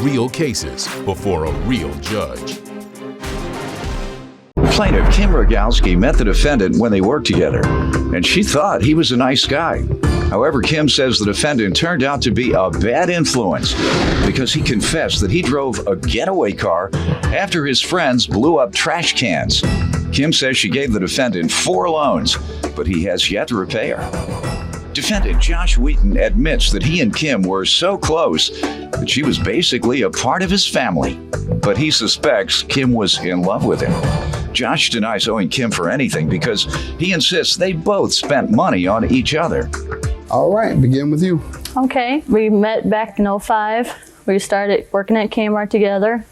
real cases before a real judge. Plaintiff Kim Rogalski met the defendant when they worked together, and she thought he was a nice guy. However, Kim says the defendant turned out to be a bad influence because he confessed that he drove a getaway car after his friends blew up trash cans. Kim says she gave the defendant 4 loans, but he has yet to repay her. Defendant Josh Wheaton admits that he and Kim were so close that she was basically a part of his family, but he suspects Kim was in love with him. Josh denies owing Kim for anything because he insists they both spent money on each other. All right, begin with you. Okay, we met back in 2005. We started working at Kmart together.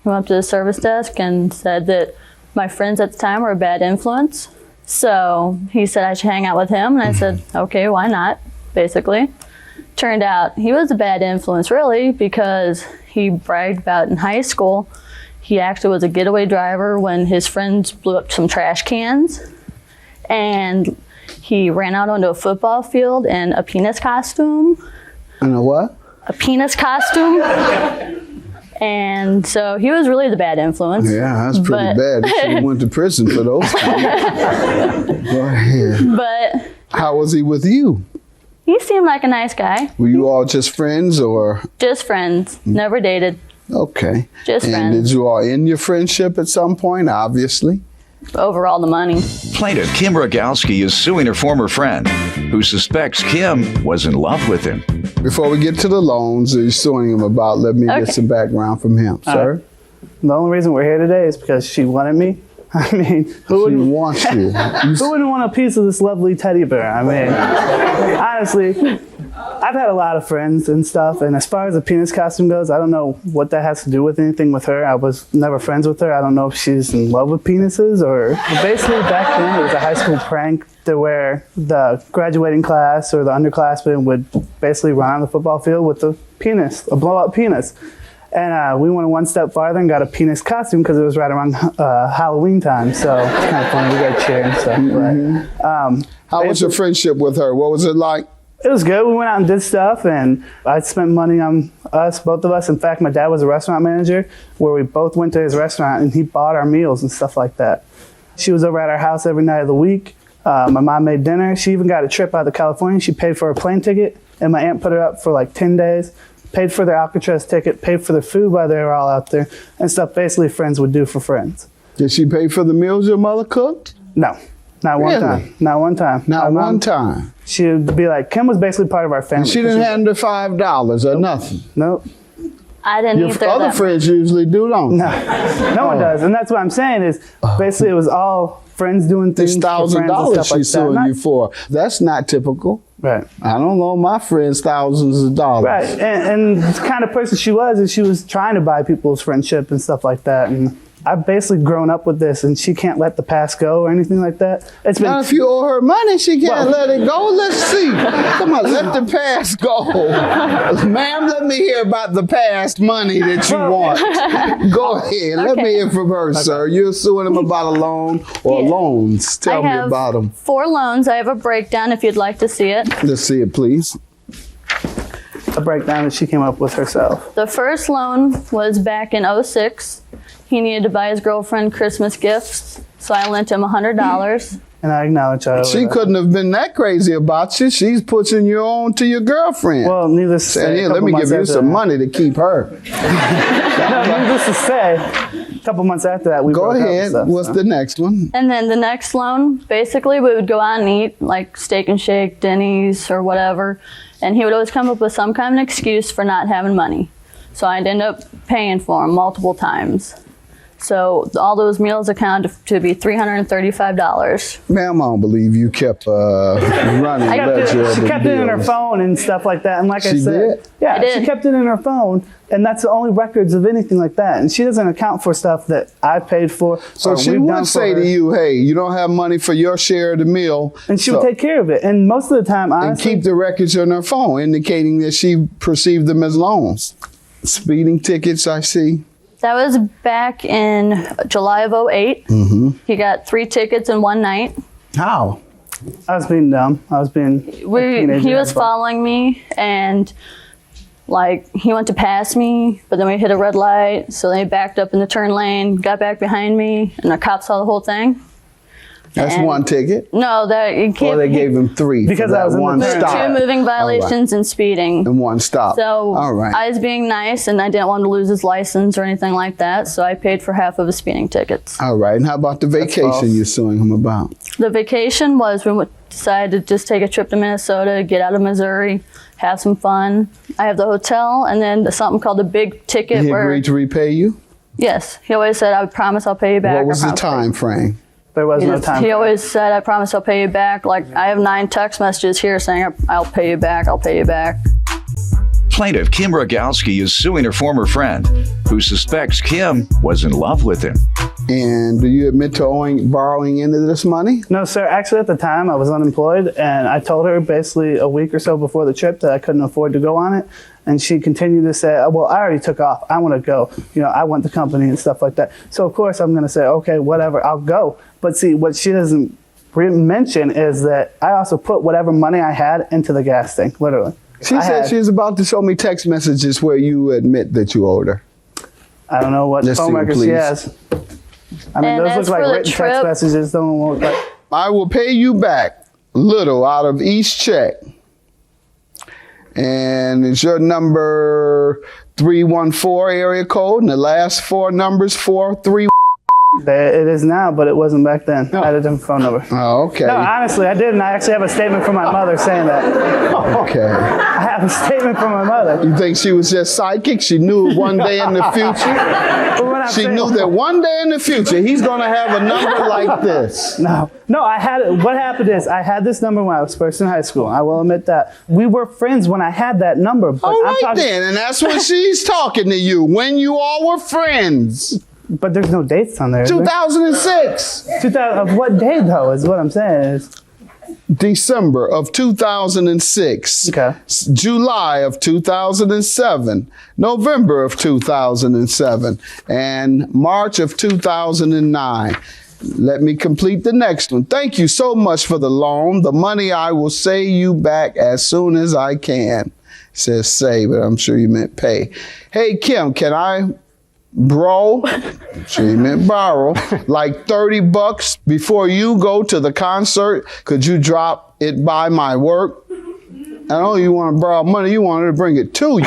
He went up to the service desk and said that my friends at the time were a bad influence. So he said I should hang out with him, and I said, okay, why not, basically. Turned out he was a bad influence, really, because he bragged about in high school he actually was a getaway driver when his friends blew up some trash cans. And he ran out onto a football field in a penis costume. And a what? A penis costume. And so he was really the bad influence. Yeah, that's pretty bad. He should have went to prison for those things. Go ahead. But how was he with you? He seemed like a nice guy. Were you all just friends or? Just friends. Never dated. Okay. Just and friends. Did you all end your friendship at some point, obviously? Over all the money. Plaintiff Kim Rogalski is suing her former friend, who suspects Kim was in love with him. Before we get to the loans that you're suing him about, let me get some background from him, sir. The only reason we're here today is because she wanted me. I mean, who wants you? Who wouldn't want a piece of this lovely teddy bear? I mean, honestly, I've had a lot of friends and stuff, and as far as the penis costume goes, I don't know what that has to do with anything with her. I was never friends with her. I don't know if she's in love with penises or... Basically, back then, it was a high school prank to where the graduating class or the underclassmen would basically run on the football field with a penis, a blow-up penis. And we went one step farther and got a penis costume because it was right around Halloween time. So it's kind of funny. We got cheer and stuff. Mm-hmm. How was your friendship with her? What was it like? It was good. We went out and did stuff, and I spent money on us, both of us. In fact, my dad was a restaurant manager where we both went to his restaurant, and he bought our meals and stuff like that. She was over at our house every night of the week. My mom made dinner. She even got a trip out to California. She paid for her plane ticket, and my aunt put her up for like 10 days. Paid for their Alcatraz ticket, paid for their food while they were all out there, and stuff basically friends would do for friends. Did she pay for the meals your mother cooked? No, not one time. Not one time. Not one time. She would be like, Kim was basically part of our family. And she didn't hand her $5 or nothing? Nope. I didn't either. Your other friends usually do, don't they? No one does, and that's what I'm saying is basically it was all friends doing things. This $1,000 she's suing you for. That's not typical. Right. I don't know my friends thousands of dollars. Right. And the kind of person she was is she was trying to buy people's friendship and stuff like that. And I've basically grown up with this, and she can't let the past go or anything like that. It's been. Now, if you owe her money, she can't let it go. Let's see. Come on, let the past go. Ma'am, let me hear about the past money that you want. Go ahead. Let me hear from her, sir. You're suing him about a loan or loans. Tell me about them. 4 loans. I have a breakdown if you'd like to see it. Let's see it, please. A breakdown that she came up with herself. The first loan was back in 2006. He needed to buy his girlfriend Christmas gifts, so I lent him $100. And I acknowledge that. She couldn't have been that crazy about you. She's pushing you on to your girlfriend. Well, needless to say, here, let me give you some money to keep her. No, needless to say, a couple months after that, we go broke ahead. up and stuff, What's the next one? And then the next loan, basically, we would go out and eat, like Steak and Shake, Denny's, or whatever. And he would always come up with some kind of excuse for not having money. So I'd end up paying for him multiple times. So all those meals accounted to be $335. Ma'am, I don't believe you kept running. She kept it in her phone and stuff like that. And like I said, did? yeah, she kept it in her phone, and that's the only records of anything like that. And she doesn't account for stuff that I paid for. So she would say to you, hey, you don't have money for your share of the meal. And she would take care of it. And most of the time, honestly. And keep the records on her phone, indicating that she perceived them as loans. Speeding tickets, I see. That was back in July of 2008. Mm-hmm. He got 3 tickets in one night. How? I was being dumb. I was being He was following me, and Like, he went to pass me, but then we hit a red light, so they backed up in the turn lane, got back behind me, and the cops saw the whole thing. That's And- one ticket. No, that you can't. Or they gave him 3 Because for I was that in the one turn. stop. Two moving violations and speeding. And one stop. So all right. I was being nice, and I didn't want to lose his license or anything like that, so I paid for half of his speeding tickets. All right. And how about the vacation false. you're suing him about? The vacation was we decided to just take a trip to Minnesota, get out of Missouri, have some fun. I have the hotel, and then something called the big ticket. He where agreed to repay you? Yes, he always said, "I promise I'll pay you back." What was I the promise I'll pay time frame? There was you." no time. He always said, "I promise I'll pay you back." Like, I have 9 text messages here saying, "I'll pay you back. I'll pay you back." Plaintiff Kim Rogowski is suing her former friend, who suspects Kim was in love with him. And do you admit to borrowing into this money? No, sir. Actually, at the time, I was unemployed, and I told her basically a week or so before the trip that I couldn't afford to go on it. And she continued to say, well, I already took off. I want to go. You know, I want the company and stuff like that. So, of course, I'm going to say, okay, whatever, I'll go. But see, what she doesn't mention is that I also put whatever money I had into the gas tank, literally. She said she was about to show me text messages where you admit that you owed her. I don't know what Let's phone see, records she please. has. I mean, And those as look like for the written trip- text messages. Don't look like. I will pay you back little out of each check. And it's your number 314 area code, and the last 4 numbers 43. It is now, but it wasn't back then. I had a different phone number. Oh, okay. No, honestly, I didn't. I actually have a statement from my mother saying that. Okay. I have a statement from my mother. You think she was just psychic? She knew one day in the future. But what I'm She saying- knew that one day in the future he's going to have a number like this. No, I had it. What happened is I had this number when I was first in high school. I will admit that. We were friends when I had that number. But All I'm right talking, then, and that's when she's talking to you, when you all were friends. But there's no dates on there. is there? 2006. 2000 of what day though is what I'm saying is. December of 2006, Okay. July of 2007, November of 2007, and March of 2009. Let me complete the next one. Thank you so much for the loan. The money I will say you back as soon as I can. It says say, but I'm sure you meant pay. Hey, Kim, can I borrow, she meant borrow, like $30 before you go to the concert? Could you drop it by my work? I know you want to borrow money, you want her to bring it to you.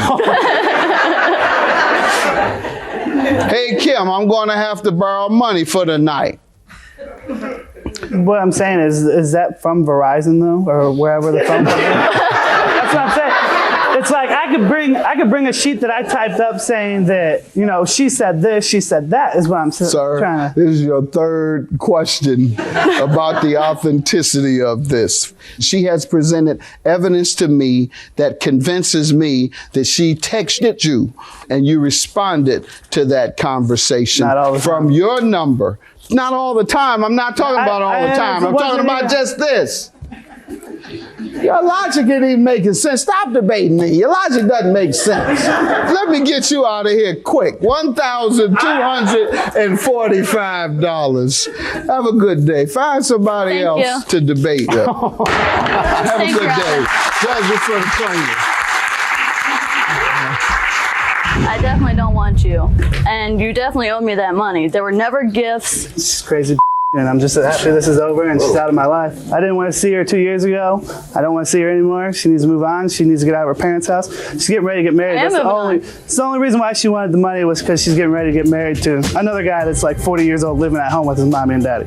Hey, Kim, I'm going to have to borrow money for the night. What I'm saying is that from Verizon though, or wherever the phone company? That's what I'm saying. It's like I could bring a sheet that I typed up saying that, you know, she said this, she said that, is what I'm Sir, trying to. this is your third question about the authenticity of this. She has presented evidence to me that convinces me that she texted you and you responded to that conversation Not all the time. from your number. Not all the time. I'm not talking about all the time. I'm talking about just this. Your logic ain't even making sense. Stop debating me. Your logic doesn't make sense. Let me get you out of here quick. $1,245. Have a good day. Find somebody Thank else you. to debate with. Have a Thanks, good day. Robin. Judges for the plaintiff. I definitely don't want you, and you definitely owe me that money. There were never gifts. It's crazy. And I'm just happy this is over and she's out of my life. I didn't want to see her 2 years ago. I don't want to see her anymore. She needs to move on. She needs to get out of her parents' house. She's getting ready to get married. I am That's moving the only reason why she wanted the money was because she's getting ready to get married to another guy that's like 40 years old living at home with his mommy and daddy.